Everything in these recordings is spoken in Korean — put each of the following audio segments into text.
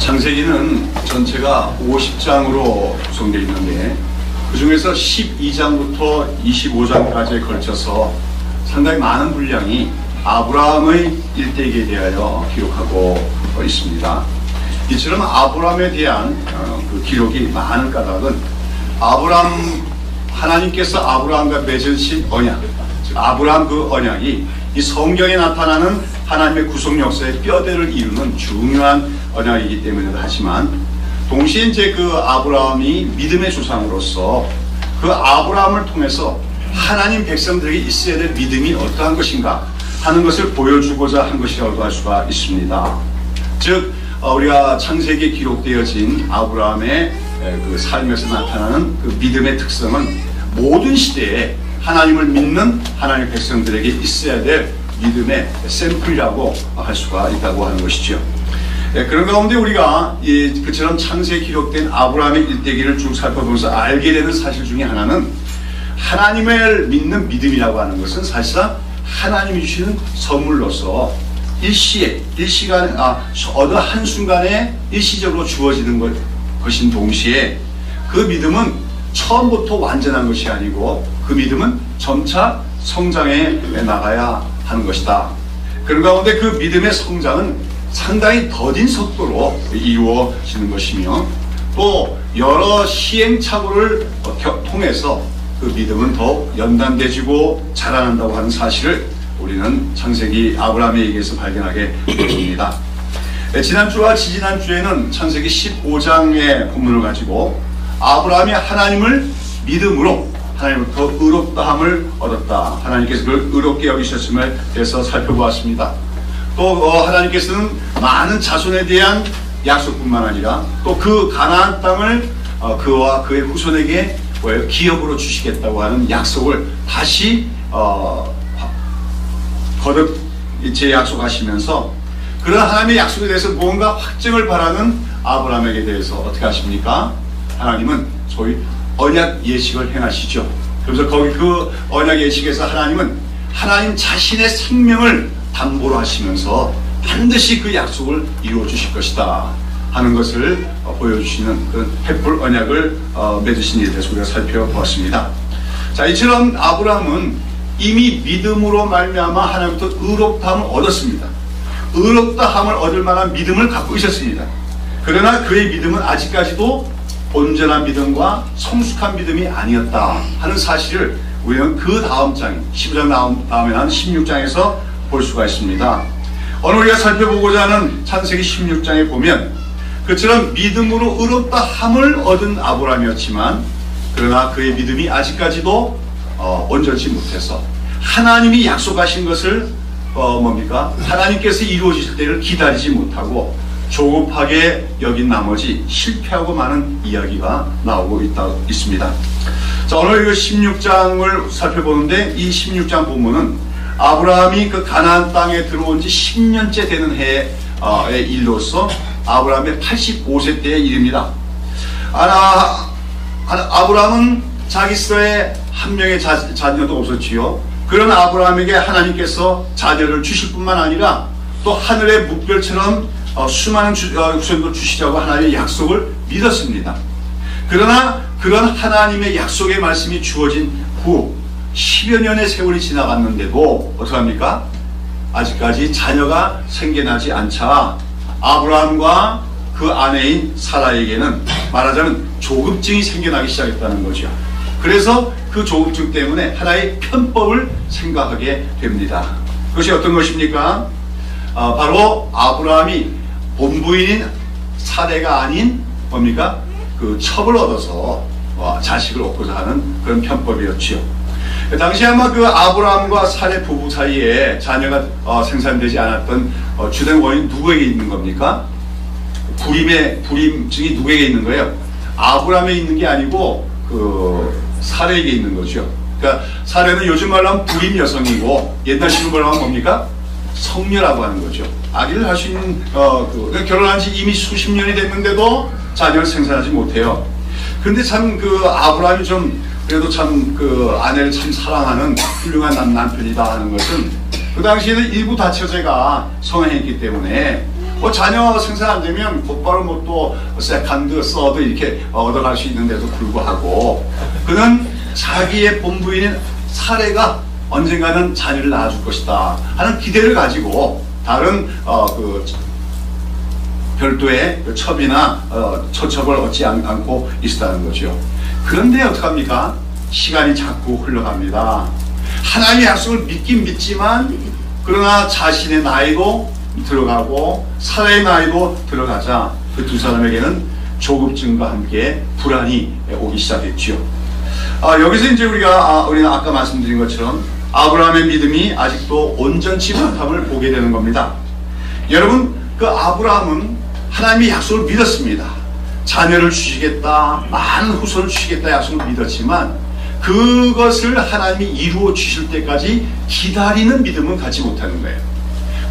창세기는 전체가 50장으로 구성되어 있는데 그 중에서 12장부터 25장까지에 걸쳐서 상당히 많은 분량이 아브라함의 일대기에 대하여 기록하고 있습니다. 이처럼 아브라함에 대한 그 기록이 많은 까닭은 하나님께서 아브라함과 맺으신 언약, 즉 아브라함 그 언약이 이 성경에 나타나는 하나님의 구속 역사의 뼈대를 이루는 중요한 언약이기 때문이기도 하지만, 동시에 이제 그 아브라함이 믿음의 조상으로서 그 아브라함을 통해서 하나님 백성들에게 있어야 될 믿음이 어떠한 것인가 하는 것을 보여주고자 한 것이라고 할 수가 있습니다. 즉 우리가 창세기에 기록되어진 아브라함의 그 삶에서 나타나는 그 믿음의 특성은 모든 시대에 하나님을 믿는 하나님의 백성들에게 있어야 될 믿음의 샘플이라고 할 수가 있다고 하는 것이죠. 그런 가운데 우리가 그처럼 창세에 기록된 아브라함의 일대기를 쭉 살펴보면서 알게 되는 사실 중에 하나는, 하나님을 믿는 믿음이라고 하는 것은 사실상 하나님이 주시는 선물로서 어느 한순간에 일시적으로 주어지는 것인 동시에 그 믿음은 처음부터 완전한 것이 아니고 그 믿음은 점차 성장해 나가야 하는 것이다. 그런 가운데 그 믿음의 성장은 상당히 더딘 속도로 이루어지는 것이며, 또 여러 시행착오를 통해서 그 믿음은 더욱 연단되지고 자라난다고 하는 사실을 우리는 창세기 아브라함의 얘기에서 발견하게 됩니다. 지난주와 지지난주에는 창세기 15장의 본문을 가지고 아브라함이 하나님을 믿음으로 하나님으로부터 의롭다함을 얻었다, 하나님께서 그를 의롭게 여기셨음을 대해서 살펴보았습니다. 또 하나님께서는 많은 자손에 대한 약속뿐만 아니라 또 그 가나안 땅을 그와 그의 후손에게 기업으로 주시겠다고 하는 약속을 다시 거듭 재약속하시면서, 그런 하나님의 약속에 대해서 무언가 확증을 바라는 아브라함에게 대해서 어떻게 하십니까? 하나님은 소위 언약 예식을 행하시죠. 그래서 거기 그 언약 예식에서 하나님은 하나님 자신의 생명을 담보로 하시면서 반드시 그 약속을 이루어 주실 것이다 하는 것을 보여주시는 그런 횃불 언약을 맺으신 일에 대해서 우리가 살펴보았습니다. 자, 이처럼 아브라함은 이미 믿음으로 말미암아 하나님부터 의롭다함을 얻었습니다. 의롭다함을 얻을 만한 믿음을 갖고 있었습니다. 그러나 그의 믿음은 아직까지도 온전한 믿음과 성숙한 믿음이 아니었다 하는 사실을 우리는 그 다음 장 15장 다음에 나온 16장에서 볼 수가 있습니다. 오늘 우리가 살펴보고자 하는 창세기 16장에 보면 그처럼 믿음으로 의롭다함을 얻은 아브라함이었지만, 그러나 그의 믿음이 아직까지도 온전치 못해서 하나님이 약속하신 것을 하나님께서 이루어지실 때를 기다리지 못하고 조급하게 여긴 나머지 실패하고 마는 이야기가 나오고 있습니다. 자, 오늘 이 16장을 살펴보는데, 이 16장 본문은 아브라함이 그 가나안 땅에 들어온 지 10년째 되는 해의 일로서 아브라함의 85세 때의 일입니다. 아브라함은 자기 스스로의 한 명의 자녀도 없었지요. 그런 아브라함에게 하나님께서 자녀를 주실 뿐만 아니라 또 하늘의 묵별처럼 수많은 후손도 주시자고 하나님의 약속을 믿었습니다. 그러나 그런 하나님의 약속의 말씀이 주어진 후 10여 년의 세월이 지나갔는데도 어떡합니까? 아직까지 자녀가 생겨나지 않자 아브라함과 그 아내인 사라에게는 말하자면 조급증이 생겨나기 시작했다는 거죠. 그래서 그 조급증 때문에 하나의 편법을 생각하게 됩니다. 그것이 어떤 것입니까? 바로 아브라함이 본부인인 사례가 아닌 뭡니까? 그 첩을 얻어서 자식을 얻고자 하는 그런 편법이었지요. 당시 아마 그 아브라함과 사례 부부 사이에 자녀가 생산되지 않았던 주된 원인 누구에게 있는 겁니까? 불임증이 누구에게 있는 거예요? 아브라함에 있는 게 아니고 그 사례에게 있는 거죠. 그러니까 사례는 요즘 말로 하면 불임 여성이고, 옛날식으로 말하면 뭡니까? 성녀라고 하는 거죠. 아기를 할 수 있는 결혼한 지 이미 수십 년이 됐는데도 자녀를 생산하지 못해요. 그런데 참 그 아브라함이 그래도 참 그 아내를 참 사랑하는 훌륭한 남편이다 하는 것은 그 당시에는 일부 다처제가 성행했기 때문에 자녀 생산 안 되면 곧바로 또 세컨드, 서드 이렇게 얻어갈 수 있는데도 불구하고 그는 자기의 본부인 사레가 언젠가는 자녀를 낳아줄 것이다 하는 기대를 가지고 다른 별도의 첩이나 처첩을 얻지 않고 있었다는 거죠. 그런데 어떡합니까? 시간이 자꾸 흘러갑니다. 하나님의 약속을 믿긴 믿지만 그러나 자신의 나이도 들어가고 사라의 나이도 들어가자 그 두 사람에게는 조급증과 함께 불안이 오기 시작했죠. 여기서 이제 우리는 아까 말씀드린 것처럼 아브라함의 믿음이 아직도 온전치 못함을 보게 되는 겁니다. 여러분, 그 아브라함은 하나님의 약속을 믿었습니다. 자녀를 주시겠다, 많은 후손을 주시겠다 약속을 믿었지만 그것을 하나님이 이루어 주실 때까지 기다리는 믿음은 갖지 못하는 거예요.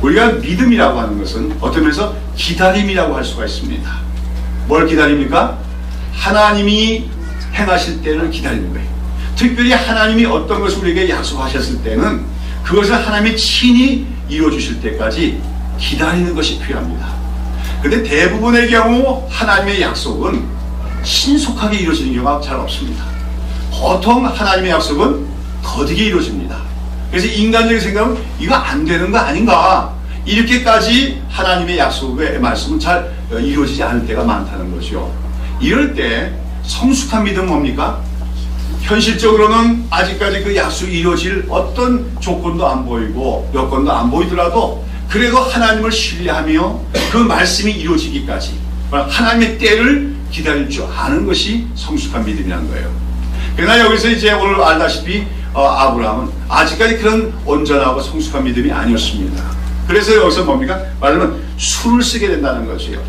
우리가 믿음이라고 하는 것은 어떤 면에서 기다림이라고 할 수가 있습니다. 뭘 기다립니까? 하나님이 행하실 때를 기다리는 거예요. 특별히 하나님이 어떤 것을 우리에게 약속하셨을 때는 그것을 하나님이 친히 이루어 주실 때까지 기다리는 것이 필요합니다. 그런데 대부분의 경우 하나님의 약속은 신속하게 이루어지는 경우가 잘 없습니다. 보통 하나님의 약속은 더디게 이루어집니다. 그래서 인간적인 생각은 이거 안 되는 거 아닌가, 이렇게까지 하나님의 약속의 말씀은 잘 이루어지지 않을 때가 많다는 거죠. 이럴 때 성숙한 믿음은 뭡니까? 현실적으로는 아직까지 그 약속이 이루어질 어떤 조건도 안 보이고 여건도 안 보이더라도 그래도 하나님을 신뢰하며 그 말씀이 이루어지기까지 하나님의 때를 기다릴 줄 아는 것이 성숙한 믿음이라는 거예요. 그러나 여기서 이제 오늘 알다시피 아브라함은 아직까지 그런 온전하고 성숙한 믿음이 아니었습니다. 그래서 여기서 뭡니까? 말하면 수를 쓰게 된다는 것이에요.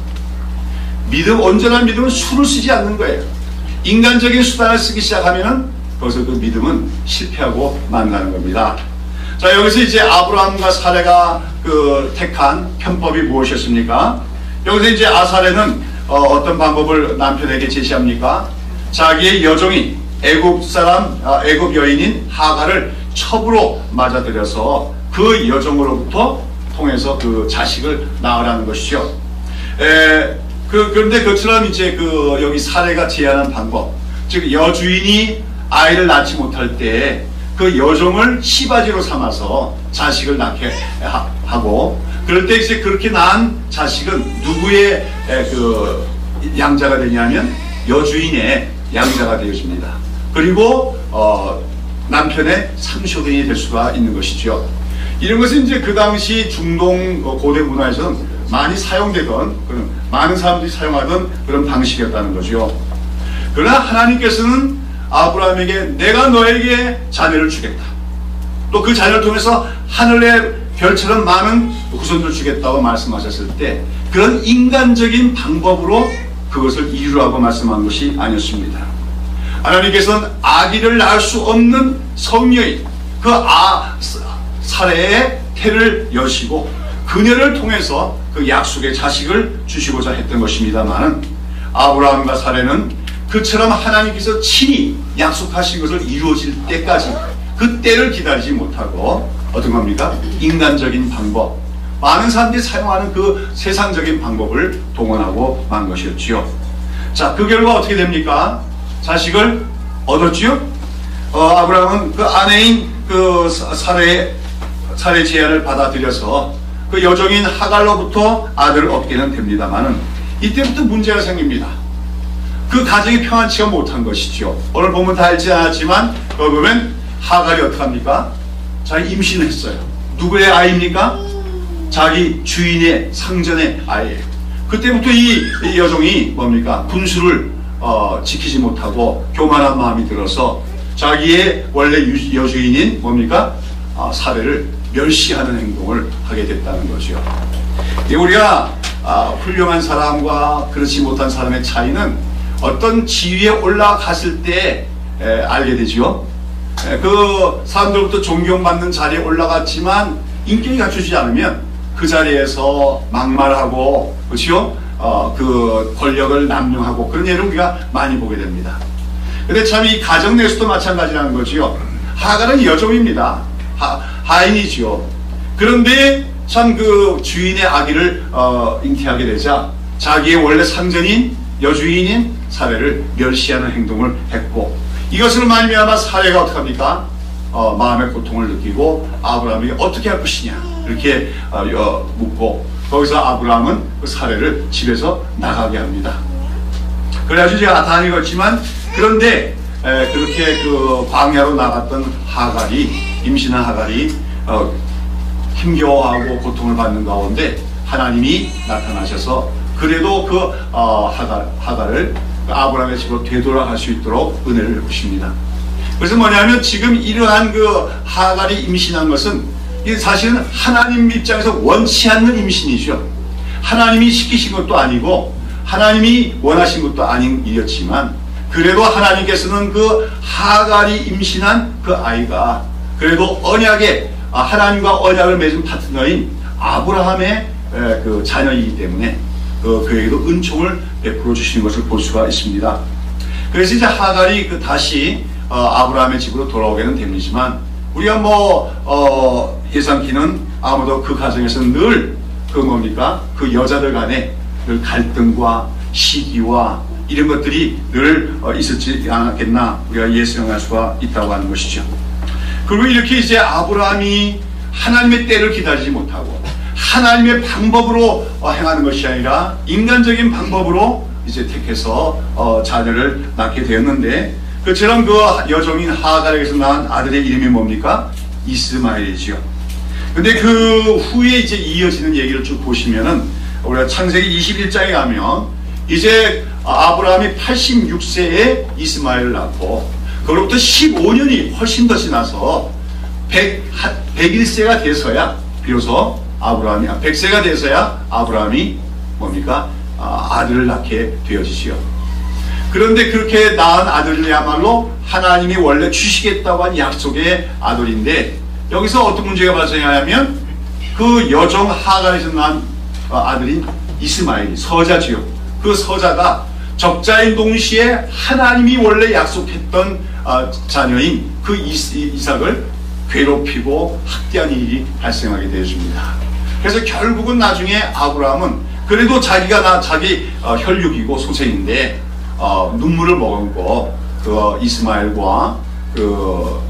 온전한 믿음은 수를 쓰지 않는 거예요. 인간적인 수단을 쓰기 시작하면은 거기서 그 믿음은 실패하고 만나는 겁니다. 자, 여기서 이제 아브라함과 사레가 택한 편법이 무엇이었습니까? 여기서 이제 사레는 어떤 방법을 남편에게 제시합니까? 자기의 여종이 애굽 여인인 하갈을 첩으로 맞아들여서 그 여종으로부터 통해서 그 자식을 낳으라는 것이죠. 그런데 그처럼 이제 여기 사례가 제안한 방법, 즉 여주인이 아이를 낳지 못할 때 그 여종을 시바지로 삼아서 자식을 낳게 하고, 그럴 때 이제 그렇게 낳은 자식은 누구의 양자가 되냐면 여주인의 양자가 되어집니다. 그리고 남편의 상쇼den이 될 수가 있는 것이죠. 이런 것은 이제 그 당시 중동 고대 문화에서는 많이 사용되던, 많은 사람들이 사용하던 그런 방식이었다는 거죠. 그러나 하나님께서는 아브라함에게 내가 너에게 자녀를 주겠다, 또 그 자녀를 통해서 하늘의 별처럼 많은 후손들을 주겠다고 말씀하셨을 때 그런 인간적인 방법으로 그것을 이루라고 말씀한 것이 아니었습니다. 하나님께서는 아기를 낳을 수 없는 성여인 사레의 태를 여시고 그녀를 통해서 그 약속의 자식을 주시고자 했던 것입니다만, 아브라함과 사레는 그처럼 하나님께서 친히 약속하신 것을 이루어질 때까지 그 때를 기다리지 못하고 어떤 겁니까? 인간적인 방법, 많은 사람들이 사용하는 그 세상적인 방법을 동원하고 만 것이었지요. 자, 그 결과 어떻게 됩니까? 자식을 얻었지요. 아브라함은 그 아내인 사레의 제안을 받아들여서 그 여종인 하갈로부터 아들을 얻게는 됩니다만은 이때부터 문제가 생깁니다. 그 가정이 평안치가 못한 것이죠. 오늘 보면 다 알지 않았지만 거기 보면 하갈이 어떡합니까? 자기 임신을 했어요. 누구의 아이입니까? 자기 주인의 상전의 아이예요. 그때부터 이 여종이 뭡니까? 분수를 지키지 못하고 교만한 마음이 들어서 자기의 원래 여주인인 뭡니까? 사례를 멸시하는 행동을 하게 됐다는 거죠. 우리가 훌륭한 사람과 그렇지 못한 사람의 차이는 어떤 지위에 올라갔을 때 알게 되죠. 그 사람들로부터 존경받는 자리에 올라갔지만 인격이 갖추지 않으면 그 자리에서 막말하고, 그렇죠? 그 권력을 남용하고 그런 예를 우리가 많이 보게 됩니다. 근데 참 이 가정 내에서도 마찬가지라는 거지요. 하갈은 여종입니다. 하인이지요. 그런데 참 그 주인의 아기를 잉태하게 되자 자기의 원래 상전인 여주인인 사례를 멸시하는 행동을 했고, 이것을 말미암아 사례가 어떻게 합니까? 마음의 고통을 느끼고 아브라함이 어떻게 할 것이냐 이렇게 묻고, 거기서 아브라함은 그 사례를 집에서 나가게 합니다. 그래가지고 제가 다 읽었지만, 그런데 그렇게 그 광야로 나갔던 하갈이, 임신한 하갈이 힘겨워하고 고통을 받는 가운데 하나님이 나타나셔서 그래도 그 하갈을 아브라함의 집으로 되돌아갈 수 있도록 은혜를 주십니다. 그래서 뭐냐면 지금 이러한 그 하갈이 임신한 것은 사실은 하나님 입장에서 원치 않는 임신이죠. 하나님이 시키신 것도 아니고 하나님이 원하신 것도 아닌 일이었지만, 그래도 하나님께서는 그 하갈이 임신한 그 아이가 그래도 언약에 하나님과 언약을 맺은 파트너인 아브라함의 그 자녀이기 때문에 그에게도 은총을 베풀어 주시는 것을 볼 수가 있습니다. 그래서 이제 하갈이 다시 아브라함의 집으로 돌아오게는 됩니지만, 우리가 예상키는 아무도 그 가정에서 늘 그 여자들 간에 늘 갈등과 시기와 이런 것들이 늘 있었지 않았겠나 우리가 예상할 수가 있다고 하는 것이죠. 그리고 이렇게 이제 아브라함이 하나님의 때를 기다리지 못하고 하나님의 방법으로 행하는 것이 아니라 인간적인 방법으로 이제 택해서 자녀를 낳게 되었는데, 그처럼 그 여종인 하갈에게서 낳은 아들의 이름이 뭡니까? 이스마엘이지요. 근데 그 후에 이제 이어지는 얘기를 쭉 보시면은, 우리가 창세기 21장에 가면 이제 아브라함이 86세에 이스마엘을 낳고, 그로부터 15년이 훨씬 더 지나서 101세가 돼서야 비로소 아브라함이 100세가 돼서야 아브라함이 뭡니까? 아들을 낳게 되어지지요. 그런데 그렇게 낳은 아들이야말로 하나님이 원래 주시겠다고 한 약속의 아들인데, 여기서 어떤 문제가 발생하냐면 그 여종 하갈에서 낳은 아들인 이스마엘이 서자지요. 그 서자가 적자인 동시에 하나님이 원래 약속했던 자녀인 그 이삭을 괴롭히고 학대한 일이 발생하게 되어집니다. 그래서 결국은 나중에 아브라함은 그래도 자기가 자기 혈육이고 소생인데 눈물을 머금고 그 이스마엘과 그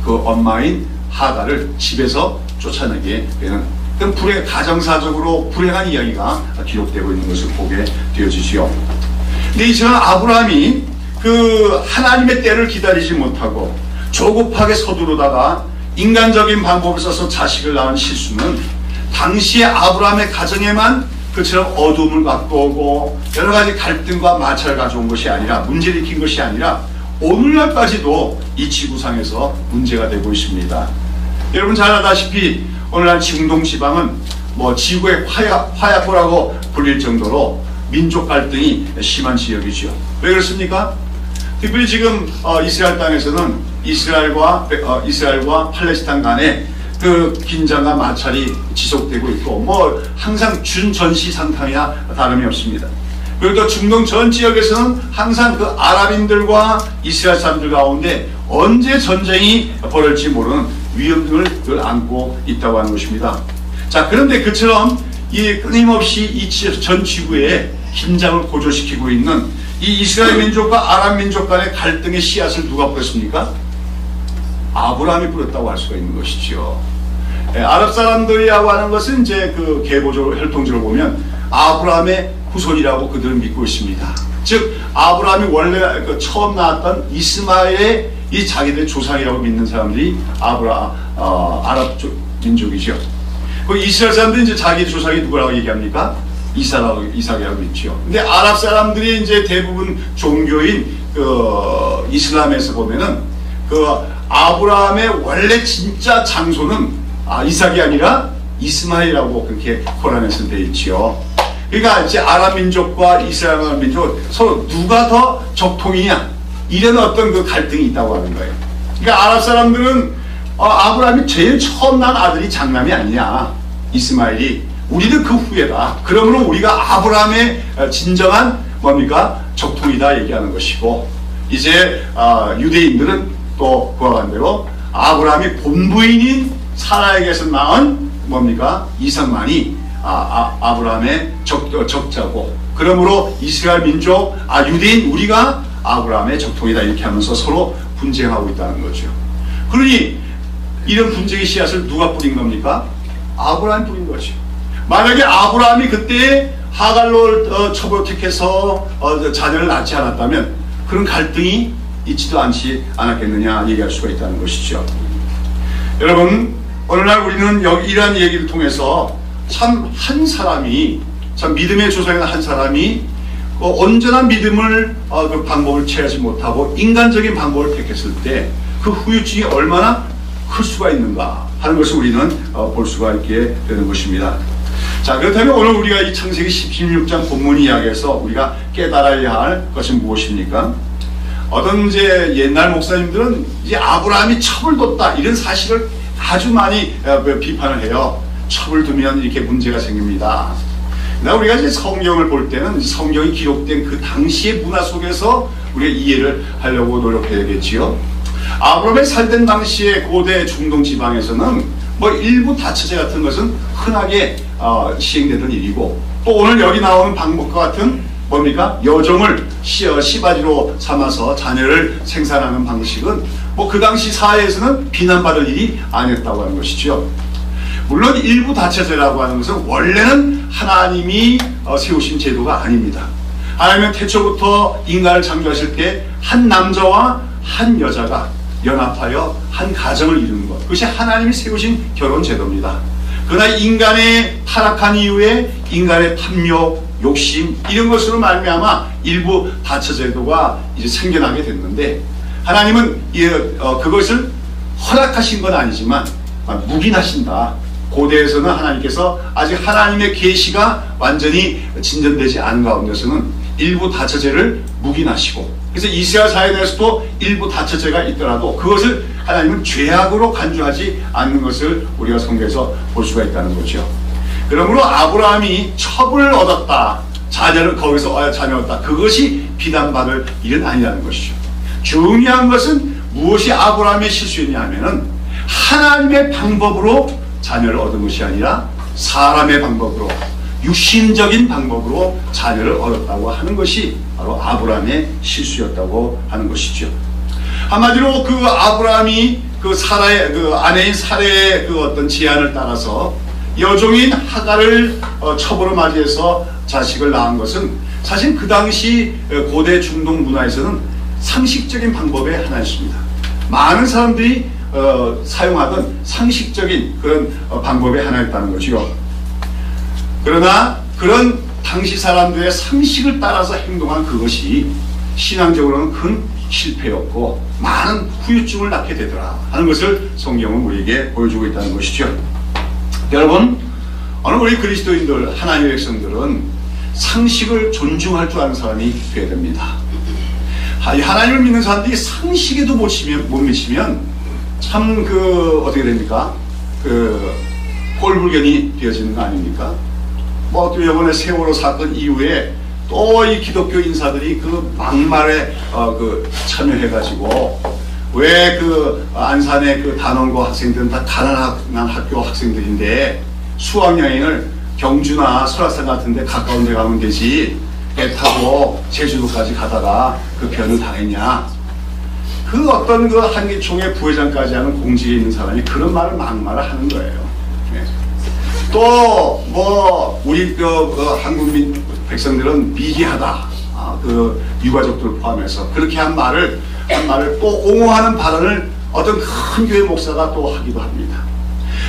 엄마인 하갈을 집에서 쫓아내게 되는 그런 가정사적으로 불행한 이야기가 기록되고 있는 것을 보게 되어지지요. 근데 이처럼 아브라함이 그 하나님의 때를 기다리지 못하고 조급하게 서두르다가 인간적인 방법을 써서 자식을 낳은 실수는 당시에 아브라함의 가정에만 그처럼 어둠을 갖고 오고 여러 가지 갈등과 마찰을 가져온 것이 아니라, 문제를 일으킨 것이 아니라 오늘날까지도 이 지구상에서 문제가 되고 있습니다. 여러분 잘 아다시피 오늘날 중동 지방은 지구의 화약고라고 불릴 정도로 민족 갈등이 심한 지역이죠. 왜 그렇습니까? 특별히 지금 이스라엘 땅에서는 이스라엘과 팔레스타인 간에 그 긴장과 마찰이 지속되고 있고 항상 준전시 상황이나 다름이 없습니다. 그리고 또 중동 전 지역에서는 항상 그 아랍인들과 이스라엘 사람들 가운데 언제 전쟁이 벌어질지 모르는 위험을 늘 안고 있다고 하는 것입니다. 자, 그런데 그처럼 끊임없이 이 전 지구에 긴장을 고조시키고 있는 이 이스라엘 민족과 아랍 민족 간의 갈등의 씨앗을 누가 뿌렸습니까? 아브라함이 뿌렸다고 할 수가 있는 것이죠. 아랍 사람들이라고 하는 것은 이제 그 계보적으로 혈통적으로 보면 아브라함의 후손이라고 그들은 믿고 있습니다. 즉 아브라함이 원래 처음 낳았던 이스마엘의 이 자기들의 조상이라고 믿는 사람들이 아랍 민족이죠. 그 이스라엘 사람들이 이제 자기 조상이 누구라고 얘기합니까? 이삭이라고 믿죠. 근데 아랍 사람들이 이제 대부분 종교인 그 이슬람에서 보면은 그 아브라함의 원래 진짜 장소는 이삭이 아니라 이스마엘이라고 그렇게 코란에서 되어 있지요. 그러니까 이제 아랍 민족과 이스라엘 민족 서로 누가 더 적통이냐 이런 어떤 그 갈등이 있다고 하는 거예요. 그러니까 아랍 사람들은 아브라함이 제일 처음 난 아들이 장남이 아니냐, 이스마엘이. 우리는 그 후예다. 그러므로 우리가 아브라함의 진정한 뭡니까? 적통이다 얘기하는 것이고, 이제 유대인들은 또 그와 반대로 아브라함이 본부인인 사라에게서 낳은 뭡니까? 이삭만이 아브라함의 적자고, 그러므로 이스라엘 민족, 유대인 우리가 아브라함의 적통이다, 이렇게 하면서 서로 분쟁하고 있다는 거죠. 그러니 이런 분쟁의 씨앗을 누가 뿌린 겁니까? 아브라함이 뿌린 거죠. 만약에 아브라함이 그때 하갈로 첩으로 택해서 자녀를 낳지 않았다면 그런 갈등이 있지도 않았겠느냐 얘기할 수가 있다는 것이죠. 여러분, 오늘날 우리는 이러한 얘기를 통해서 참 한 사람이, 참 믿음의 조상인 한 사람이 온전한 믿음을 그 방법을 취하지 못하고 인간적인 방법을 택했을 때 그 후유증이 얼마나 클 수가 있는가 하는 것을 우리는 볼 수가 있게 되는 것입니다. 자, 그렇다면 오늘 우리가 이 창세기 16장 본문 이야기에서 우리가 깨달아야 할 것은 무엇입니까? 어떤 이제 옛날 목사님들은 이제 아브라함이 첩을 뒀다, 이런 사실을 아주 많이 비판을 해요. 첩을 두면 이렇게 문제가 생깁니다. 그러나 우리가 이제 성경을 볼 때는 성경이 기록된 그 당시의 문화 속에서 우리가 이해를 하려고 노력해야겠지요. 아브라함이 살던 당시의 고대 중동 지방에서는 뭐 일부 다처제 같은 것은 흔하게 시행되던 일이고, 또 오늘 여기 나오는 방법과 같은 뭡니까? 여종을 시바지로 삼아서 자녀를 생산하는 방식은 뭐 그 당시 사회에서는 비난받을 일이 아니었다고 하는 것이죠. 물론 일부 다처제라고 하는 것은 원래는 하나님이 세우신 제도가 아닙니다. 하나님은 태초부터 인간을 창조하실 때 한 남자와 한 여자가 연합하여 한 가정을 이루는 것, 그것이 하나님이 세우신 결혼 제도입니다. 그러나 인간의 타락한 이후에 인간의 탐욕, 욕심, 이런 것으로 말미암아 일부 다처제도가 이제 생겨나게 됐는데, 하나님은 그것을 허락하신 건 아니지만 묵인하신다. 고대에서는 하나님께서 아직 하나님의 계시가 완전히 진전되지 않은 가운데서는 일부 다처제를 묵인하시고, 그래서 이스라엘 사회에 대해서도 일부 다처제가 있더라도 그것을 하나님은 죄악으로 간주하지 않는 것을 우리가 성경에서 볼 수가 있다는 거죠. 그러므로 아브라함이 첩을 얻었다, 자녀를 거기서 자녀 얻었다, 그것이 비난받을 일은 아니라는 것이죠. 중요한 것은 무엇이 아브라함의 실수였냐 하면은 하나님의 방법으로 자녀를 얻은 것이 아니라 사람의 방법으로, 육신적인 방법으로 자녀를 얻었다고 하는 것이 바로 아브라함의 실수였다고 하는 것이죠. 한마디로 그 아브라함이 그 사라의 그 아내인 사라의 그 어떤 제안을 따라서 여종인 하갈을 첩으로 맞이해서 자식을 낳은 것은 사실 그 당시 고대 중동 문화에서는 상식적인 방법의 하나였습니다. 많은 사람들이 사용하던 상식적인 그런 방법의 하나였다는 것이요. 그러나 그런 당시 사람들의 상식을 따라서 행동한 그것이 신앙적으로는 큰 실패였고 많은 후유증을 낳게 되더라 하는 것을 성경은 우리에게 보여주고 있다는 것이죠. 여러분, 오늘 우리 그리스도인들, 하나님의 백성들은 상식을 존중할 줄 아는 사람이 되어야 됩니다. 하나님을 믿는 사람들이 상식에도 못 미치면 참 어떻게 됩니까? 꼴불견이 되어지는 거 아닙니까? 뭐 또 이번에 세월호 사건 이후에 또 이 기독교 인사들이 그 막말에 참여해가지고 왜 안산의 단원고 학생들은 다 가난한 학교 학생들인데 수학여행을 경주나 설악산 같은 데 가까운 데 가면 되지 배 타고 제주도까지 가다가 그 변을 당했냐. 어떤 한기총의 부회장까지 하는 공직에 있는 사람이 그런 말을 막말을 하는 거예요. 네. 또 우리 한국 백성들은 미개하다. 유가족들 포함해서 그렇게 한 말을 또 옹호하는 발언을 어떤 큰 교회 목사가 또 하기도 합니다.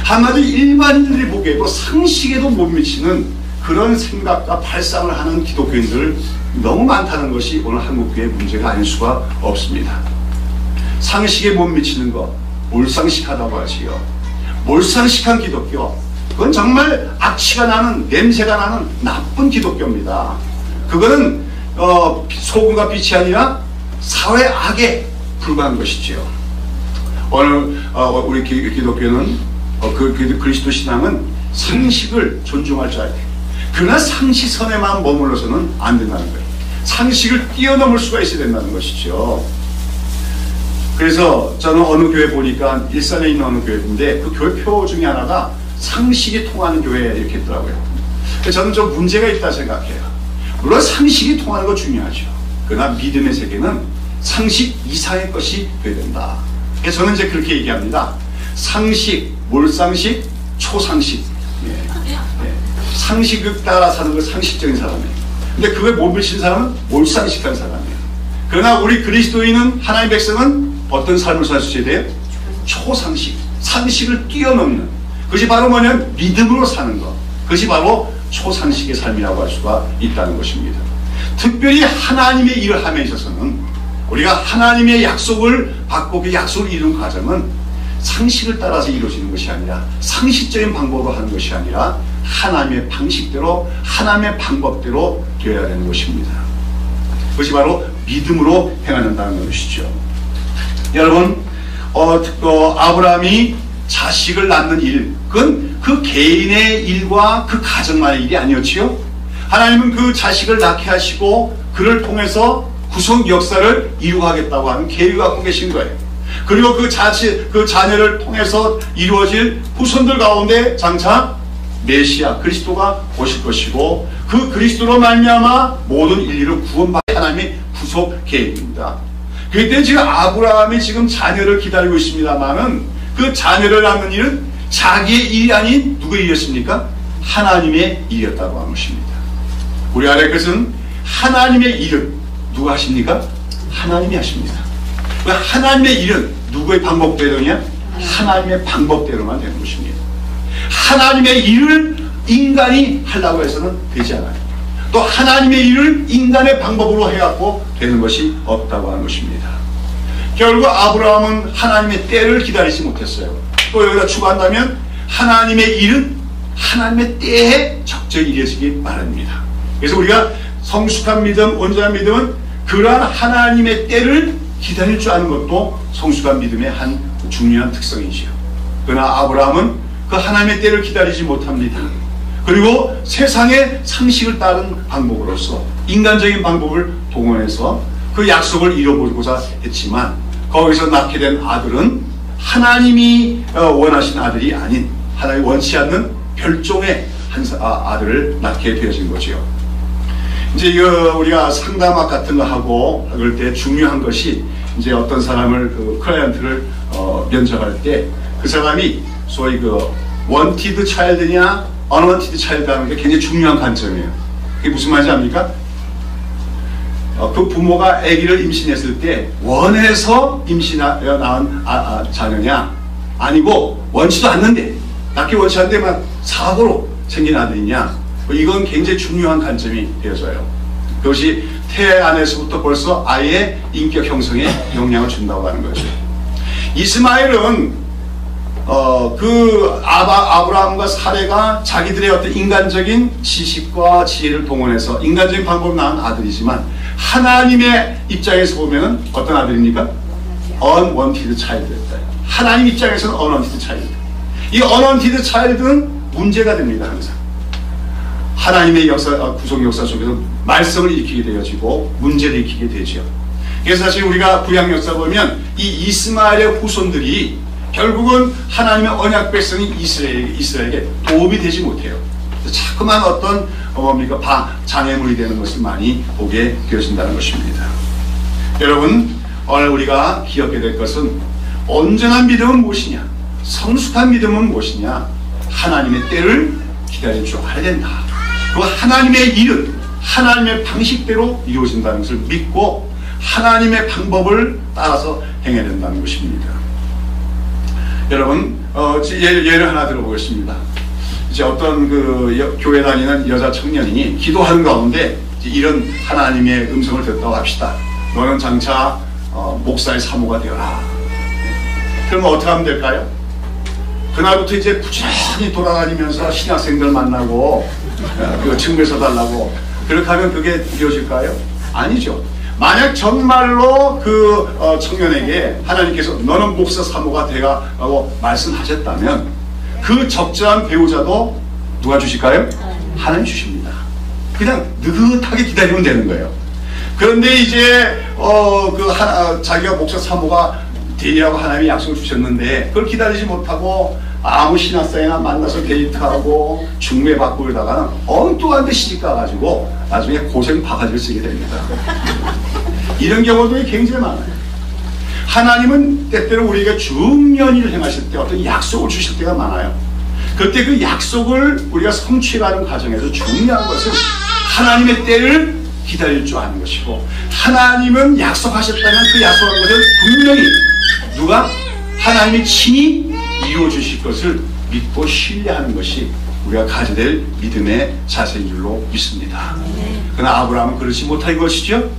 한마디 일반인들이 보기에도 상식에도 못 미치는 그런 생각과 발상을 하는 기독교인들 너무 많다는 것이 오늘 한국교회의 문제가 아닐 수가 없습니다. 상식에 못 미치는 것, 몰상식하다고 하지요. 몰상식한 기독교, 그건 정말 악취가 나는, 냄새가 나는 나쁜 기독교입니다. 그거는 소금과 빛이 아니라 사회 악에 불과한 것이지요. 오늘 우리 기독교는 그리스도 신앙은 상식을 존중할 줄 알아야 돼. 그러나 상식선에만 머물러서는 안 된다는 거예요. 상식을 뛰어넘을 수가 있어야 된다는 것이죠. 그래서 저는 어느 교회 보니까 일산에 있는 어느 교회인데 그 교회 표 중에 하나가 상식이 통하는 교회 이렇게 했더라고요. 저는 좀 문제가 있다 생각해요. 물론 상식이 통하는 거 중요하죠. 그러나 믿음의 세계는 상식 이상의 것이 되어야 된다. 그래서 저는 이제 그렇게 얘기합니다. 상식, 몰상식, 초상식. 상식을 따라 사는 건 상식적인 사람이에요. 근데 그거에 못 미친 사람은 몰상식한 사람이에요. 그러나 우리 그리스도인은, 하나님의 백성은 어떤 삶을 살 수 있어야 돼요? 초상식, 상식을 뛰어넘는, 그것이 바로 뭐냐면 믿음으로 사는 것, 그것이 바로 초상식의 삶이라고 할 수가 있다는 것입니다. 특별히 하나님의 일을 함에 있어서는 우리가 하나님의 약속을 받고 그 약속을 이루는 과정은 상식을 따라서 이루어지는 것이 아니라, 상식적인 방법으로 하는 것이 아니라 하나님의 방식대로, 하나님의 방법대로 되어야 되는 것입니다. 그것이 바로 믿음으로 행하는다는 것이죠. 여러분, 아브라함이 자식을 낳는 일, 그건 그 개인의 일과 그 가정만의 일이 아니었지요. 하나님은 그 자식을 낳게 하시고 그를 통해서 구속 역사를 이루어가겠다고 하는 계획을 갖고 계신 거예요. 그리고 그 자녀를 통해서 이루어질 후손들 가운데 장차 메시아 그리스도가 오실 것이고, 그 그리스도로 말미암아 모든 인류를 구원받는 하나님의 구속 계획입니다. 그렇기 때문에 지금 아브라함이 지금 자녀를 기다리고 있습니다만은, 그 자녀를 낳는 일은 자기의 일이 아닌 누구의 일이었습니까? 하나님의 일이었다고 하는 것입니다. 우리 아래 것은 하나님의 일은 누가 하십니까? 하나님이 하십니다. 하나님의 일은 누구의 방법대로냐? 하나님의 방법대로만 되는 것입니다. 하나님의 일을 인간이 하려고 해서는 되지 않아요. 또 하나님의 일을 인간의 방법으로 해갖고 되는 것이 없다고 하는 것입니다. 결국 아브라함은 하나님의 때를 기다리지 못했어요. 또 여기다 추가한다면 하나님의 일은 하나님의 때에 적절히 이루어지기 바랍니다. 그래서 우리가 성숙한 믿음, 온전한 믿음은 그러한 하나님의 때를 기다릴 줄 아는 것도 성숙한 믿음의 한 중요한 특성이지요. 그러나 아브라함은 그 하나님의 때를 기다리지 못합니다. 그리고 세상의 상식을 따른 방법으로서 인간적인 방법을 동원해서 그 약속을 이뤄보고자 했지만, 거기서 낳게 된 아들은 하나님이 원하신 아들이 아닌, 하나님이 원치 않는 별종의 아들을 낳게 되어진 거죠. 이제 우리가 상담학 같은 거 하고 그럴 때 중요한 것이, 이제 어떤 사람을 클라이언트를 면접할 때 그 사람이 소위 원티드 차일드냐 언원티드 차일드 하는 게 굉장히 중요한 관점이에요. 그게 무슨 말인지 압니까? 그 부모가 아기를 임신했을 때 원해서 낳은 자녀냐, 아니고 원치도 않는데, 낳기 원치 않는데만 사고로 생긴 아들이냐, 이건 굉장히 중요한 관점이 되어져요. 그것이 태아 안에서부터 벌써 아이의 인격 형성에 영향을 준다고 하는 거죠. 이스마엘은 아브라함과 사레가 자기들의 어떤 인간적인 지식과 지혜를 동원해서 인간적인 방법으로 낳은 아들이지만, 하나님의 입장에서 보면 어떤 아들입니까? unwanted child였다. 하나님 입장에서는 unwanted child. 이 unwanted child는 문제가 됩니다. 항상 하나님의 구속 역사 속에서 말썽을 일으키게 되어지고 문제를 일으키게 되죠. 그래서 사실 우리가 구약 역사 보면 이 이스마엘의 후손들이 결국은 하나님의 언약 백성인 이스라엘에게 도움이 되지 못해요. 자꾸만 어떤 장애물이 되는 것을 많이 보게 되어진다는 것입니다. 여러분, 오늘 우리가 기억해야 될 것은, 온전한 믿음은 무엇이냐, 성숙한 믿음은 무엇이냐, 하나님의 때를 기다릴 줄 알아야 된다. 그 하나님의 일은 하나님의 방식대로 이루어진다는 것을 믿고 하나님의 방법을 따라서 행해야 된다는 것입니다. 여러분, 예를 하나 들어보겠습니다. 이제 어떤 교회 다니는 여자 청년이 기도하는 가운데 이런 하나님의 음성을 듣다고 합시다. 너는 장차 목사의 사모가 되어라. 그러면 어떻게 하면 될까요? 그날부터 이제 부지런히 돌아다니면서 신학생들 만나고 증거서 달라고, 그렇게 하면 그게 이루어질까요? 아니죠. 만약 정말로 그 청년에게 하나님께서 너는 목사 사모가 되라고 말씀하셨다면, 그 적절한 배우자도 누가 주실까요? 하나님 주십니다. 그냥 느긋하게 기다리면 되는 거예요. 그런데 이제 자기가 목사 사모가 되리라고 하나님이 약속을 주셨는데 그걸 기다리지 못하고 아무 신학생이나 만나서 데이트하고 중매받고 그러다가는 엉뚱한 데 시집 가가지고 나중에 고생 바가지를 쓰게 됩니다. 이런 경우도 굉장히 많아요. 하나님은 때때로 우리에게 중요한 일을 행하실 때 어떤 약속을 주실 때가 많아요. 그때 그 약속을 우리가 성취해가는 과정에서 중요한 것은 하나님의 때를 기다릴 줄 아는 것이고, 하나님은 약속하셨다면 그 약속한 것을 분명히 누가? 하나님이 친히 이루어 주실 것을 믿고 신뢰하는 것이 우리가 가져야 될 믿음의 자세인 줄로 믿습니다. 그러나 아브라함은 그렇지 못한 것이죠.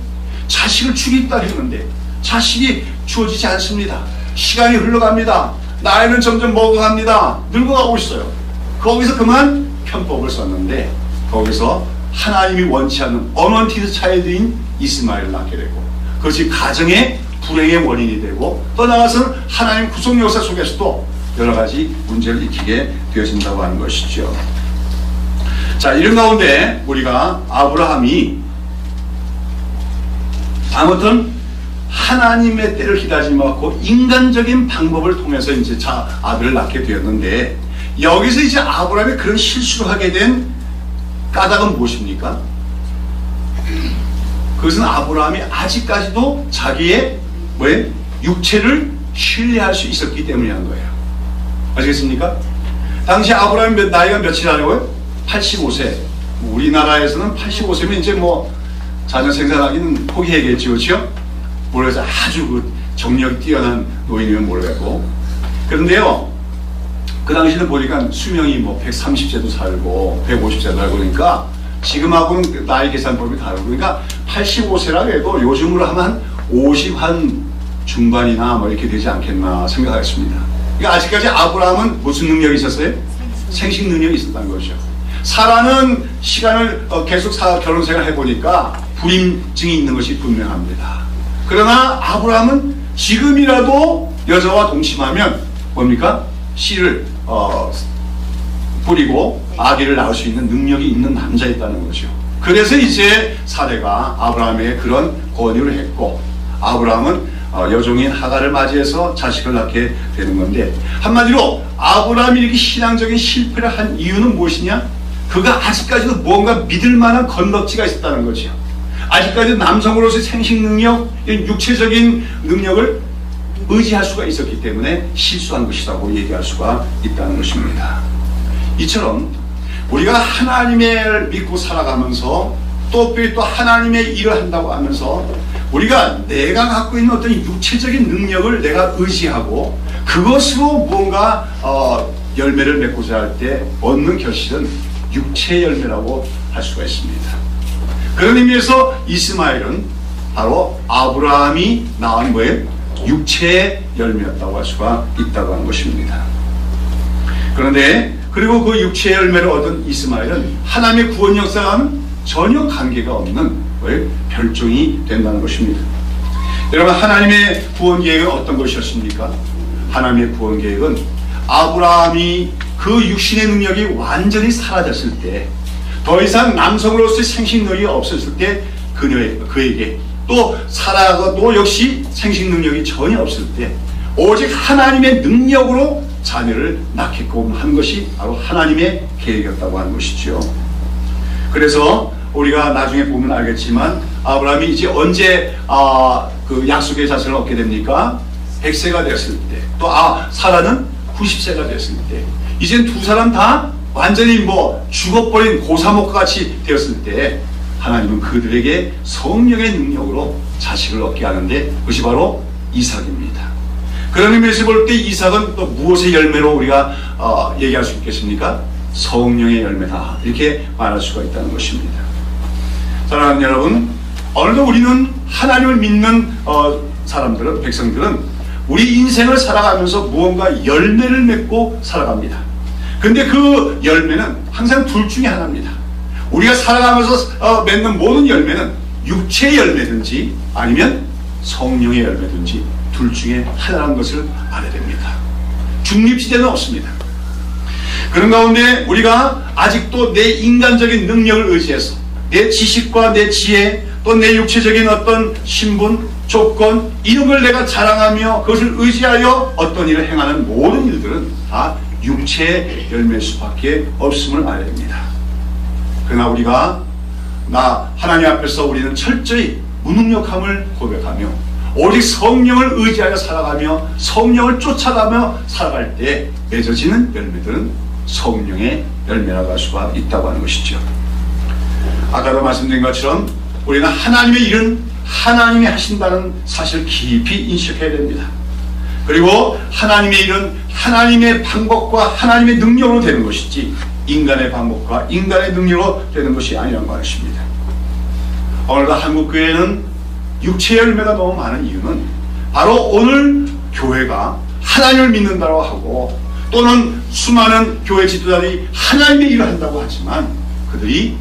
자식을 주겠다 했는데 자식이 주어지지 않습니다. 시간이 흘러갑니다. 나이는 점점 먹어갑니다. 늙어가고 있어요. 거기서 그만 편법을 썼는데 거기서 하나님이 원치 않는 언원티드 차일드인 이스마엘을 낳게 되고, 그것이 가정의 불행의 원인이 되고, 또 나아가서는 하나님 구속 역사 속에서도 여러 가지 문제를 일으키게 되어진다고 하는 것이죠. 자, 이런 가운데 우리가 아브라함이 아무튼 하나님의 때를 기다리지 않고 인간적인 방법을 통해서 이제 아들을 낳게 되었는데, 여기서 이제 아브라함이 그런 실수를 하게 된 까닭은 무엇입니까? 그것은 아브라함이 아직까지도 자기의 육체를 신뢰할 수 있었기 때문이라는 거예요. 아시겠습니까? 당시 아브라함이 나이가 몇이나 하려고요? 85세. 우리나라에서는 85세면 이제 뭐 자녀 생산하기는 포기해야겠죠, 그렇죠? 모르겠어. 아주 그 정력이 뛰어난 노인이면 모르겠고. 그런데요, 그 당시는 보니까 수명이 뭐 130세도 살고 150세도 살고, 그러니까 지금하고는 나이 계산법이 다르고, 그러니까 85세라고 해도 요즘으로 하면 50한 중반이나 뭐 이렇게 되지 않겠나 생각하겠습니다. 그러니까 아직까지 아브라함은 무슨 능력이 있었어요? 생식 능력이 있었다는 거죠. 사라는 시간을 계속 결혼 생활 해보니까 불임증이 있는 것이 분명합니다. 그러나 아브라함은 지금이라도 여자와 동침하면 뭡니까? 씨를 뿌리고 아기를 낳을 수 있는 능력이 있는 남자였다는 거죠. 그래서 이제 사례가 아브라함에게 그런 권유를 했고, 아브라함은 여종인 하갈을 맞이해서 자식을 낳게 되는 건데, 한마디로 아브라함이 이렇게 신앙적인 실패를 한 이유는 무엇이냐? 그가 아직까지도 뭔가 믿을 만한 건덕지가 있었다는 거죠. 아직까지 남성으로서의 생식 능력, 육체적인 능력을 의지할 수가 있었기 때문에 실수한 것이라고 얘기할 수가 있다는 것입니다. 이처럼 우리가 하나님을 믿고 살아가면서 또 하나님의 일을 한다고 하면서 우리가 내가 갖고 있는 어떤 육체적인 능력을 내가 의지하고 그것으로 뭔가 열매를 맺고자 할 때 얻는 결실은 육체의 열매라고 할 수가 있습니다. 그런 의미에서 이스마엘은 바로 아브라함이 낳은 뭐예요? 육체의 열매였다고 할 수가 있다고 하는 것입니다. 그런데 그리고 그 육체의 열매를 얻은 이스마엘은 하나님의 구원 역사와는 전혀 관계가 없는 별종이 된다는 것입니다. 여러분, 하나님의 구원 계획은 어떤 것이었습니까? 하나님의 구원 계획은 아브라함이 그 육신의 능력이 완전히 사라졌을 때, 더 이상 남성으로서의 생식 능력이 없었을 때 그에게, 또 사라도 역시 생식 능력이 전혀 없을 때 오직 하나님의 능력으로 자녀를 낳게끔 한 것이 바로 하나님의 계획이었다고 하는 것이죠. 그래서 우리가 나중에 보면 알겠지만 아브라함이 이제 언제 그 약속의 자손을 얻게 됩니까? 100세가 됐을 때, 또 사라는 90세가 됐을 때, 이젠 두 사람 다 완전히 뭐 죽어버린 고사목과 같이 되었을 때 하나님은 그들에게 성령의 능력으로 자식을 얻게 하는데 그것이 바로 이삭입니다. 그런 의미에서 볼 때 이삭은 또 무엇의 열매로 우리가 얘기할 수 있겠습니까? 성령의 열매다, 이렇게 말할 수가 있다는 것입니다. 사랑하는 여러분, 오늘도 우리는 하나님을 믿는 사람들은, 백성들은 우리 인생을 살아가면서 무언가 열매를 맺고 살아갑니다. 근데 그 열매는 항상 둘 중에 하나입니다. 우리가 살아가면서 맺는 모든 열매는 육체의 열매든지 아니면 성령의 열매든지 둘 중에 하나라는 것을 알아야 됩니다. 중립지대는 없습니다. 그런 가운데 우리가 아직도 내 인간적인 능력을 의지해서 내 지식과 내 지혜, 또 내 육체적인 어떤 신분, 조건, 이런 걸 내가 자랑하며 그것을 의지하여 어떤 일을 행하는 모든 일들은 다 육체의 열매일 수밖에 없음을 알아야 됩니다. 그러나 우리가 하나님 앞에서 우리는 철저히 무능력함을 고백하며 오직 성령을 의지하여 살아가며 성령을 쫓아가며 살아갈 때 맺어지는 열매들은 성령의 열매라고 할 수가 있다고 하는 것이죠. 아까도 말씀드린 것처럼 우리는 하나님의 일은 하나님이 하신다는 사실을 깊이 인식해야 됩니다. 그리고 하나님의 일은 하나님의 방법과 하나님의 능력으로 되는 것이지 인간의 방법과 인간의 능력으로 되는 것이 아니라는 것입니다. 오늘도 한국교회는 육체의 열매가 너무 많은 이유는 바로 오늘 교회가 하나님을 믿는다고 하고 또는 수많은 교회 지도자들이 하나님의 일을 한다고 하지만 그들이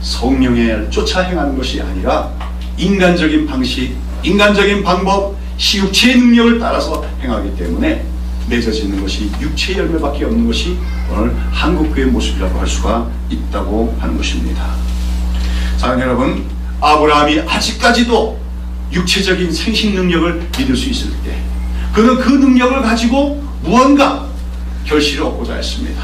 성령의 일을 쫓아 행하는 것이 아니라 인간적인 방식, 인간적인 방법, 육체의 능력을 따라서 행하기 때문에 맺어지는 것이 육체의 열매밖에 없는 것이 오늘 한국교회의 모습이라고 할 수가 있다고 하는 것입니다. 사랑하는 여러분, 아브라함이 아직까지도 육체적인 생식 능력을 믿을 수 있을 때 그는 그 능력을 가지고 무언가 결실을 얻고자 했습니다.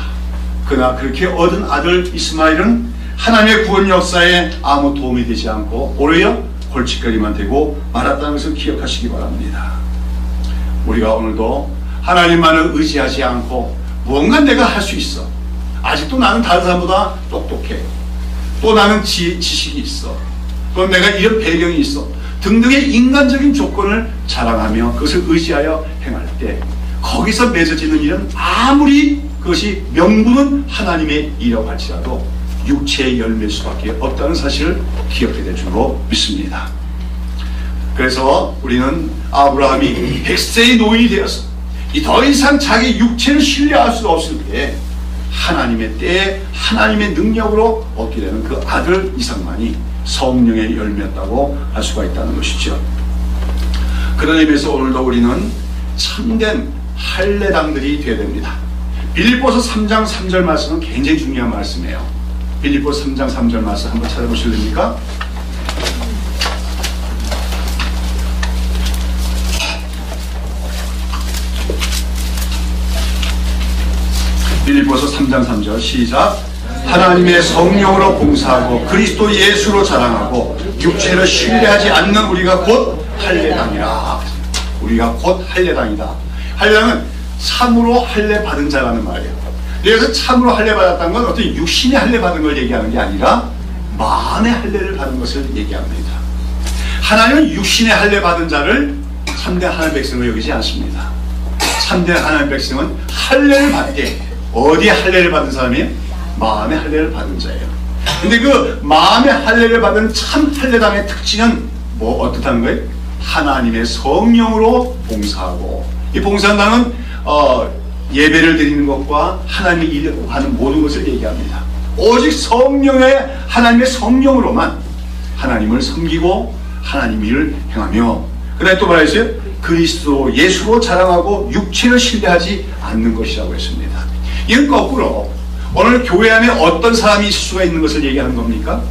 그러나 그렇게 얻은 아들 이스마엘은 하나님의 구원 역사에 아무 도움이 되지 않고 오히려 골칫거리만 되고 말았다는 것을 기억하시기 바랍니다. 우리가 오늘도 하나님만을 의지하지 않고 무언가 내가 할 수 있어, 아직도 나는 다른 사람보다 똑똑해, 또 나는 지식이 있어, 또 내가 이런 배경이 있어 등등의 인간적인 조건을 자랑하며 그것을 의지하여 행할 때 거기서 맺어지는 일은 아무리 그것이 명분은 하나님의 일이라고 할지라도 육체의 열매일 수밖에 없다는 사실을 기억해야 될 줄로 믿습니다. 그래서 우리는 아브라함이 100세의 노인이 되어서 더 이상 자기 육체를 신뢰할 수 없을 때 하나님의 때에 하나님의 능력으로 얻게 되는 그 아들 이삭만이 성령의 열매였다고 할 수가 있다는 것이죠. 그런 의미에서 오늘도 우리는 참된 할례당들이 되어야 됩니다. 빌립보서 3장 3절 말씀은 굉장히 중요한 말씀이에요. 빌립보서 3장 3절 말씀 한번 찾아보실랍니까? 빌립보서 3장 3절 시작. 하나님의 성령으로 봉사하고 그리스도 예수로 자랑하고 육체를 신뢰하지 않는 우리가 곧 할례당이라. 우리가 곧 할례당이다. 할례당은 참으로 할례 받은 자라는 말이에요. 그래서 참으로 할례 받았다는 건 어떤 육신의 할례 받은 걸 얘기하는 게 아니라 마음의 할례를 받은 것을 얘기합니다. 하나님은 육신의 할례 받은 자를 참된 하나님의 백성으로 여기지 않습니다. 참된 하나님의 백성은 할례를 받되 어디에 할례를 받은 사람이에요? 마음의 할례를 받은 자예요. 근데 그 마음의 할례를 받은 참 할례당의 특징은 어떻다는 거예요? 하나님의 성령으로 봉사하고, 이 봉사한다는 예배를 드리는 것과 하나님의 일을 하는 모든 것을 얘기합니다. 오직 하나님의 성령으로만 하나님을 섬기고 하나님 일을 행하며, 그 다음에 또 말했어요? 그리스도 예수로 자랑하고 육체를 신뢰하지 않는 것이라고 했습니다. 이건 거꾸로 오늘 교회 안에 어떤 사람이 있을 수가 있는 것을 얘기하는 겁니까?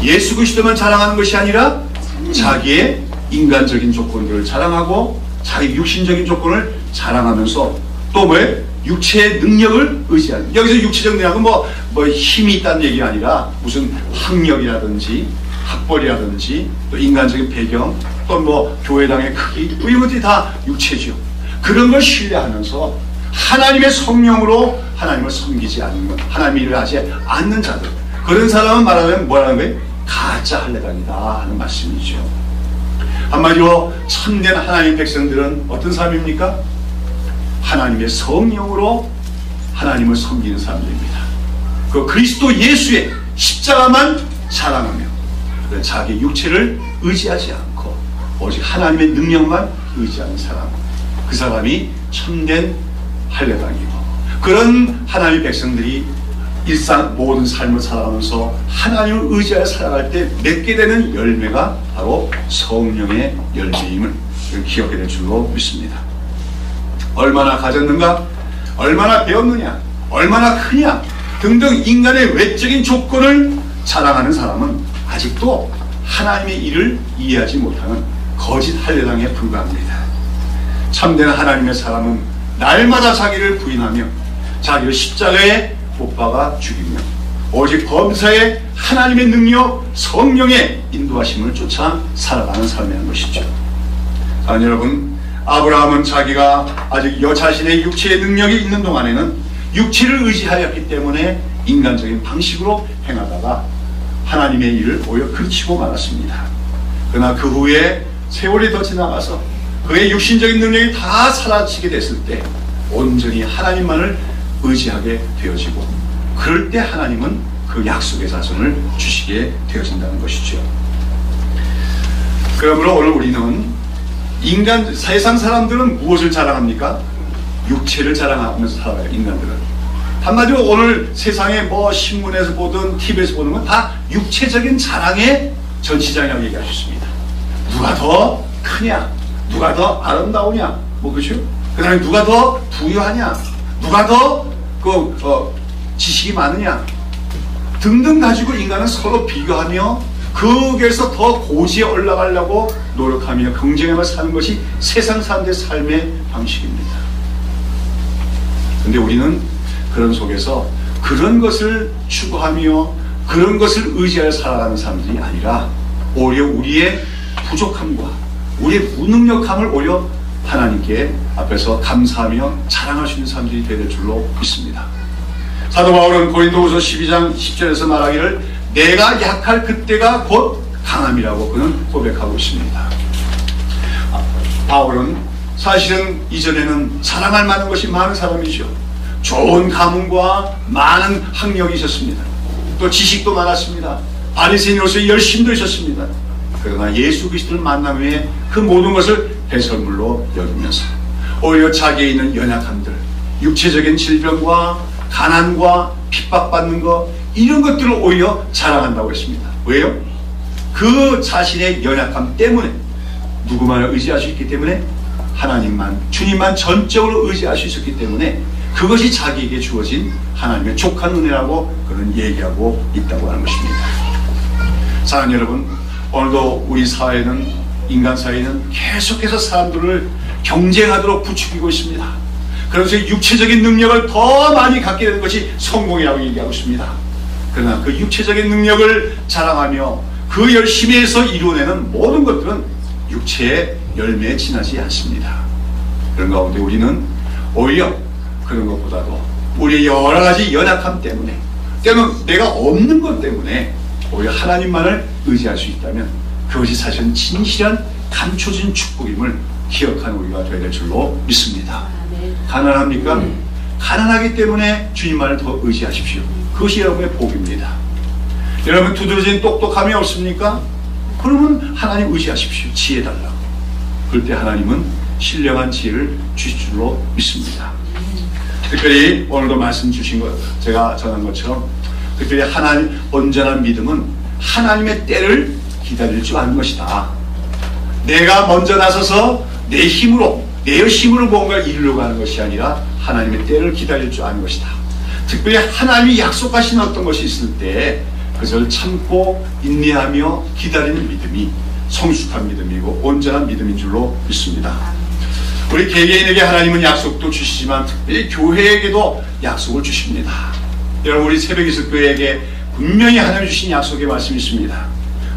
예수 그리스도만 자랑하는 것이 아니라 자기의 인간적인 조건들을 자랑하고 자기 육신적인 조건을 자랑하면서 또 뭐예요? 육체의 능력을 의지하는, 여기서 육체적 능력은 뭐 힘이 있다는 얘기가 아니라 무슨 학력이라든지 학벌이라든지 또 인간적인 배경 또 뭐 교회당의 크기 이런 것들이 다 육체죠. 그런 걸 신뢰하면서 하나님의 성령으로 하나님을 섬기지 않는 것, 하나님의 일을 하지 않는 자들, 그런 사람은 말하면 뭐라는 거예요? 가짜 할례당이다 하는 말씀이죠. 한마디로 참된 하나님의 백성들은 어떤 사람입니까? 하나님의 성령으로 하나님을 섬기는 사람들입니다. 그 그리스도 예수의 십자가만 자랑하며 자기 육체를 의지하지 않고 오직 하나님의 능력만 의지하는 사람, 그 사람이 참된 할례당이고, 그런 하나님의 백성들이 일상 모든 삶을 살아가면서 하나님을 의지하여 살아갈 때 맺게 되는 열매가 바로 성령의 열매임을 기억해야 될 줄로 믿습니다. 얼마나 가졌는가, 얼마나 배웠느냐, 얼마나 크냐 등등 인간의 외적인 조건을 자랑하는 사람은 아직도 하나님의 일을 이해하지 못하는 거짓 할례당에 불과합니다. 참된 하나님의 사람은 날마다 자기를 부인하며 자기를 십자가에 못 박아 죽이며 오직 범사에 하나님의 능력, 성령의 인도하심을 쫓아 살아가는 삶이라는 것이죠. 자, 여러분, 아브라함은 자기가 아직 자신의 육체의 능력이 있는 동안에는 육체를 의지하였기 때문에 인간적인 방식으로 행하다가 하나님의 일을 오히려 그르치고 말았습니다. 그러나 그 후에 세월이 더 지나가서 그의 육신적인 능력이 다 사라지게 됐을 때 온전히 하나님만을 의지하게 되어지고, 그럴 때 하나님은 그 약속의 자손을 주시게 되어진다는 것이죠. 그러므로 오늘 우리는 세상 사람들은 무엇을 자랑합니까? 육체를 자랑하면서 살아요. 인간들은 한마디로 오늘 세상에 신문에서 보든 TV에서 보는 건 다 육체적인 자랑의 전시장이라고 얘기할 수 있습니다. 누가 더 크냐, 누가 더 아름다우냐, 그렇죠? 그 다음에 누가 더 부유하냐, 누가 더 지식이 많으냐 등등 가지고 인간은 서로 비교하며 거기에서 더 고지에 올라가려고 노력하며 경쟁하며 사는 것이 세상 사람들의 삶의 방식입니다. 그런데 우리는 그런 속에서 그런 것을 추구하며 그런 것을 의지하여 살아가는 사람들이 아니라 오히려 우리의 부족함과 우리의 무능력함을 오히려 하나님께 앞에서 감사하며 자랑할 수 있는 사람들이 되야 될 줄로 믿습니다. 사도 바울은 고린도후서 12장 10절에서 말하기를 내가 약할 그때가 곧 강함이라고 그는 고백하고 있습니다. 바울은 사실은 이전에는 자랑할 만한 것이 많은 사람이죠. 좋은 가문과 많은 학력이 있었습니다. 또 지식도 많았습니다. 바리새인으로서의 열심도 있었습니다. 그러나 예수 그리스도를 만난 후에 그 모든 것을 배설물로 여기면서 오히려 자기에 있는 연약함들, 육체적인 질병과 가난과 핍박받는 것, 이런 것들을 오히려 자랑한다고 했습니다. 왜요? 그 자신의 연약함 때문에 누구만을 의지할 수 있기 때문에, 하나님만, 주님만 전적으로 의지할 수 있었기 때문에 그것이 자기에게 주어진 하나님의 족한 은혜라고 그는 얘기하고 있다고 하는 것입니다. 사랑하는 여러분, 오늘도 우리 사회는, 인간 사회는 계속해서 사람들을 경쟁하도록 부추기고 있습니다. 그래서 육체적인 능력을 더 많이 갖게 되는 것이 성공이라고 얘기하고 있습니다. 그러나 그 육체적인 능력을 자랑하며 그 열심히 해서 이루어내는 모든 것들은 육체의 열매에 지나지 않습니다. 그런 가운데 우리는 오히려 그런 것보다도 우리의 여러 가지 연약함 때문에, 때로는 내가 없는 것 때문에 오히려 하나님만을 의지할 수 있다면 그것이 사실은 진실한 감춰진 축복임을 기억하는 우리가 되어야 될 줄로 믿습니다. 가난합니까? 가난하기 때문에 주님만을 더 의지하십시오. 그것이 여러분의 복입니다. 여러분 두드러진 똑똑함이 없습니까? 그러면 하나님 의지하십시오. 지혜 달라고. 그럴 때 하나님은 신령한 지혜를 주실 줄로 믿습니다. 특별히 오늘도 말씀 주신 것, 제가 전한 것처럼 특별히 하나님, 온전한 믿음은 하나님의 때를 기다릴 줄 아는 것이다. 내가 먼저 나서서 내 힘으로, 내 힘으로 뭔가 이루려고 하는 것이 아니라 하나님의 때를 기다릴 줄 아는 것이다. 특별히 하나님이 약속하신 어떤 것이 있을 때 그것을 참고 인내하며 기다리는 믿음이 성숙한 믿음이고 온전한 믿음인 줄로 믿습니다. 우리 개개인에게 하나님은 약속도 주시지만 특별히 교회에게도 약속을 주십니다. 여러분, 우리 새벽기숙교회에게 분명히 하나님 주신 약속의 말씀이 있습니다.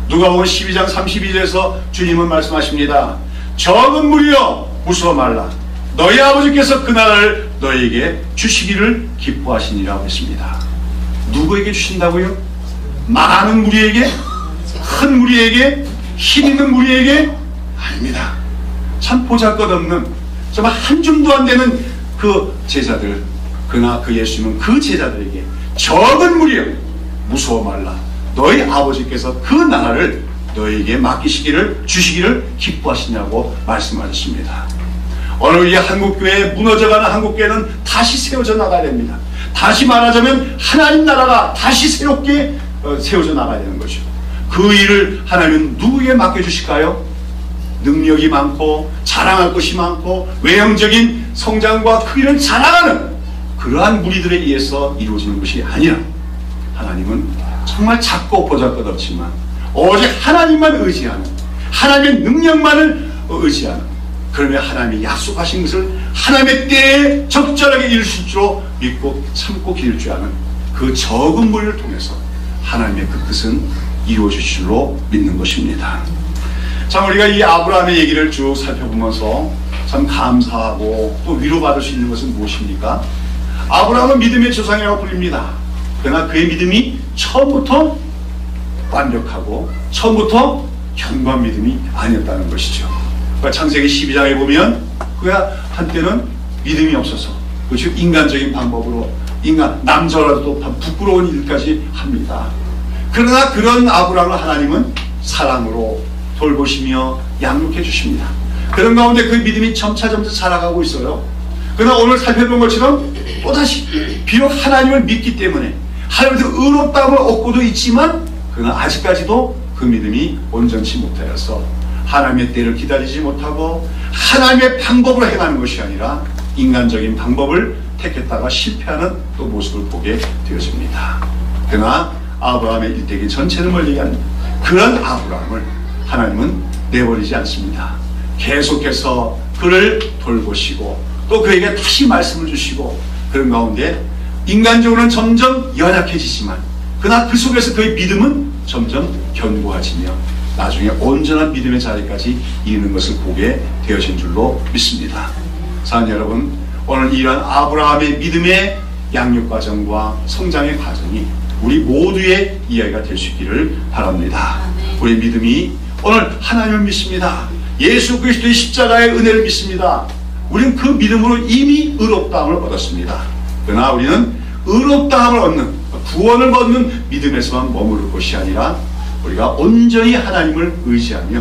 누가복음 12장 32절에서 주님은 말씀하십니다. 적은 무리여 무서워 말라. 너희 아버지께서 그 나라를 너희에게 주시기를 기뻐하시니라고 했습니다. 누구에게 주신다고요? 많은 무리에게? 큰 무리에게? 힘 있는 무리에게? 아닙니다. 참 보잘것없는, 정말 한 줌도 안 되는 그 제자들, 그러나 그 예수님은 그 제자들에게 적은 무리여 무서워 말라. 너희 아버지께서 그 나라를 너희에게 맡기시기를, 주시기를 기뻐하시냐고 말씀하셨습니다. 오늘 이 한국교회, 무너져가는 한국교회는 다시 세워져 나가야 됩니다. 다시 말하자면 하나님 나라가 다시 새롭게 세워져 나가야 되는 거죠. 그 일을 하나님은 누구에게 맡겨주실까요? 능력이 많고 자랑할 것이 많고 외형적인 성장과 크기를 자랑하는 그러한 무리들에 의해서 이루어지는 것이 아니라, 하나님은 정말 작고 보잘것없지만 오직 하나님만 의지하는, 하나님의 능력만을 의지하는 그러면 하나님이 약속하신 것을 하나님의 때에 적절하게 이룰 수 있도록 믿고 참고 기를 줄 아는 그 적은 무리를 통해서 하나님의 그 뜻은 이루어질 줄로 믿는 것입니다. 참 우리가 이 아브라함의 얘기를 쭉 살펴보면서 참 감사하고 또 위로받을 수 있는 것은 무엇입니까? 아브라함은 믿음의 조상이라고 불립니다. 그러나 그의 믿음이 처음부터 완벽하고 처음부터 견고한 믿음이 아니었다는 것이죠. 그러니까 창세기 12장에 보면 그가 한때는 믿음이 없어서 즉 인간적인 방법으로 남자라도 부끄러운 일까지 합니다. 그러나 그런 아브라함을 하나님은 사랑으로 돌보시며 양육해 주십니다. 그런 가운데 그 믿음이 점차점차 자라가고 있어요. 그러나 오늘 살펴본 것처럼 또다시 비록 하나님을 믿기 때문에 하나님께서 의롭다함을 얻고도 있지만 그러나 아직까지도 그 믿음이 온전치 못하여서 하나님의 때를 기다리지 못하고 하나님의 방법으로 행하는 것이 아니라 인간적인 방법을 택했다가 실패하는 또 모습을 보게 되어집니다. 그러나 아브라함의 일대기 전체를 멀리 한 그런 아브라함을 하나님은 내버리지 않습니다. 계속해서 그를 돌보시고 또 그에게 다시 말씀을 주시고 그런 가운데 인간적으로는 점점 연약해지지만 그러나 그 속에서 그의 믿음은 점점 견고해지며 나중에 온전한 믿음의 자리까지 이르는 것을 보게 되어진 줄로 믿습니다. 사랑하는 여러분, 오늘 이러한 아브라함의 믿음의 양육 과정과 성장의 과정이 우리 모두의 이야기가 될 수 있기를 바랍니다. 우리 믿음이 오늘 하나님을 믿습니다. 예수 그리스도의 십자가의 은혜를 믿습니다. 우리는 그 믿음으로 이미 의롭다함을 얻었습니다. 그러나 우리는 의롭다함을 얻는 구원을 얻는 믿음에서만 머무를 것이 아니라 우리가 온전히 하나님을 의지하며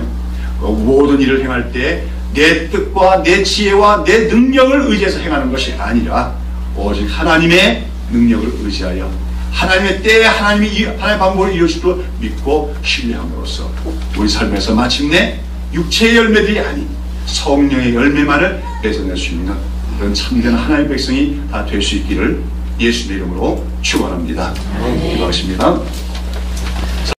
모든 일을 행할 때 내 뜻과 내 지혜와 내 능력을 의지해서 행하는 것이 아니라 오직 하나님의 능력을 의지하여 하나님의 때에 하나님의 방법을 이루시도록 믿고 신뢰함으로써 우리 삶에서 마침내 육체의 열매들이 아닌 성령의 열매만을 맺어낼 수 있는 그런 참된 하나님의 백성이 다 될 수 있기를 예수의 이름으로 축원합니다. 기도하겠습니다.